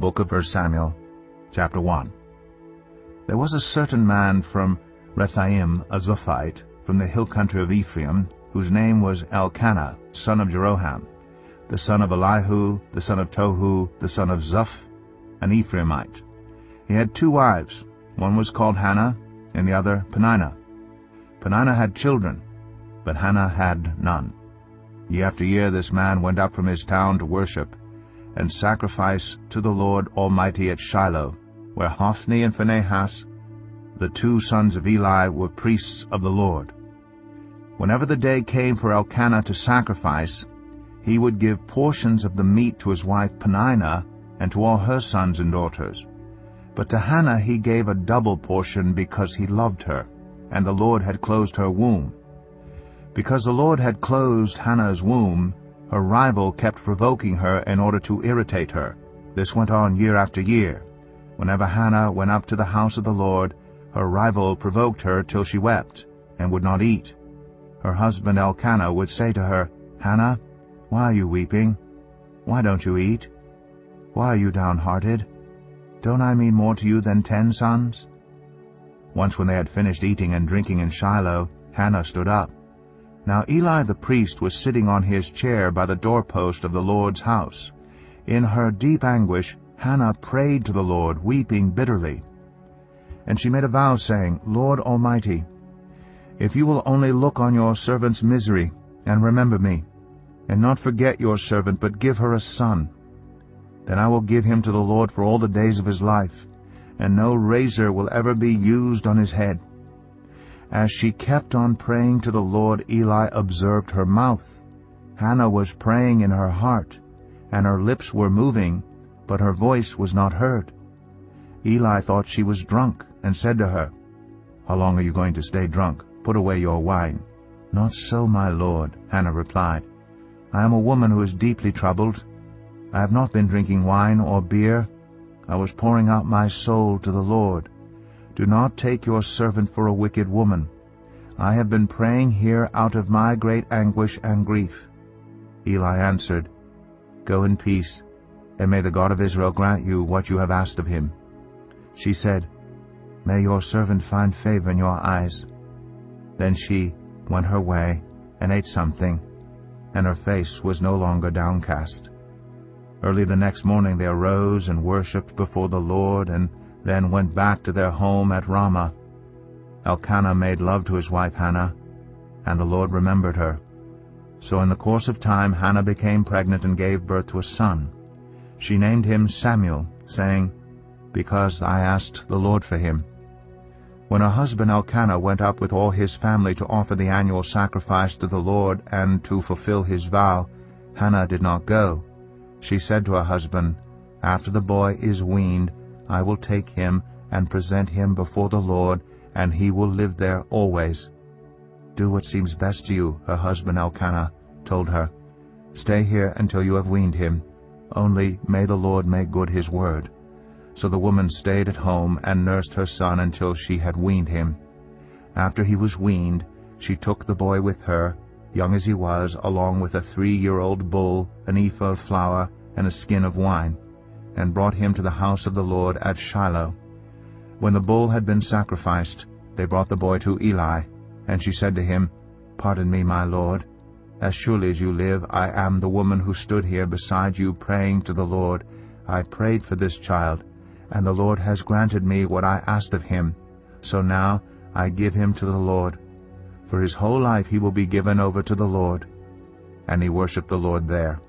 book of 1 Samuel, chapter 1. There was a certain man from Rephaim, a Zuphite, from the hill country of Ephraim, whose name was Elkanah, son of Jeroham, the son of Elihu, the son of Tohu, the son of Zuph, an Ephraimite. He had 2 wives. One was called Hannah, and the other Peninnah. Peninnah had children, but Hannah had none. Year after year this man went up from his town to worship and sacrifice to the Lord Almighty at Shiloh, where Hophni and Phinehas, the 2 sons of Eli, were priests of the Lord. Whenever the day came for Elkanah to sacrifice, he would give portions of the meat to his wife Peninnah and to all her sons and daughters. But to Hannah he gave a double portion because he loved her, and the Lord had closed her womb. Because the Lord had closed Hannah's womb, her rival kept provoking her in order to irritate her. This went on year after year. Whenever Hannah went up to the house of the Lord, her rival provoked her till she wept, and would not eat. Her husband Elkanah would say to her, "Hannah, why are you weeping? Why don't you eat? Why are you downhearted? Don't I mean more to you than 10 sons?" Once when they had finished eating and drinking in Shiloh, Hannah stood up. Now Eli the priest was sitting on his chair by the doorpost of the Lord's house. In her deep anguish, Hannah prayed to the Lord, weeping bitterly. And she made a vow, saying, "Lord Almighty, if you will only look on your servant's misery, and remember me, and not forget your servant, but give her a son, then I will give him to the Lord for all the days of his life, and no razor will ever be used on his head." As she kept on praying to the Lord, Eli observed her mouth. Hannah was praying in her heart, and her lips were moving, but her voice was not heard. Eli thought she was drunk, and said to her, "How long are you going to stay drunk? Put away your wine." "Not so, my lord," Hannah replied. "I am a woman who is deeply troubled. I have not been drinking wine or beer. I was pouring out my soul to the Lord. Do not take your servant for a wicked woman. I have been praying here out of my great anguish and grief." Eli answered, "Go in peace, and may the God of Israel grant you what you have asked of him." She said, "May your servant find favor in your eyes." Then she went her way and ate something, and her face was no longer downcast. Early the next morning they arose and worshipped before the Lord, and then went back to their home at Ramah. Elkanah made love to his wife Hannah, and the Lord remembered her. So in the course of time Hannah became pregnant and gave birth to a son. She named him Samuel, saying, "Because I asked the Lord for him." When her husband Elkanah went up with all his family to offer the annual sacrifice to the Lord and to fulfill his vow, Hannah did not go. She said to her husband, "After the boy is weaned, I will take him and present him before the Lord, and he will live there always." "Do what seems best to you," her husband Elkanah told her. "Stay here until you have weaned him. Only may the Lord make good his word." So the woman stayed at home and nursed her son until she had weaned him. After he was weaned, she took the boy with her, young as he was, along with a 3-year-old bull, an ephah of flour, and a skin of wine, and brought him to the house of the Lord at Shiloh. When the bull had been sacrificed, they brought the boy to Eli, and she said to him, "Pardon me, my lord. As surely as you live, I am the woman who stood here beside you praying to the Lord. I prayed for this child, and the Lord has granted me what I asked of him. So now I give him to the Lord. For his whole life he will be given over to the Lord." And he worshipped the Lord there.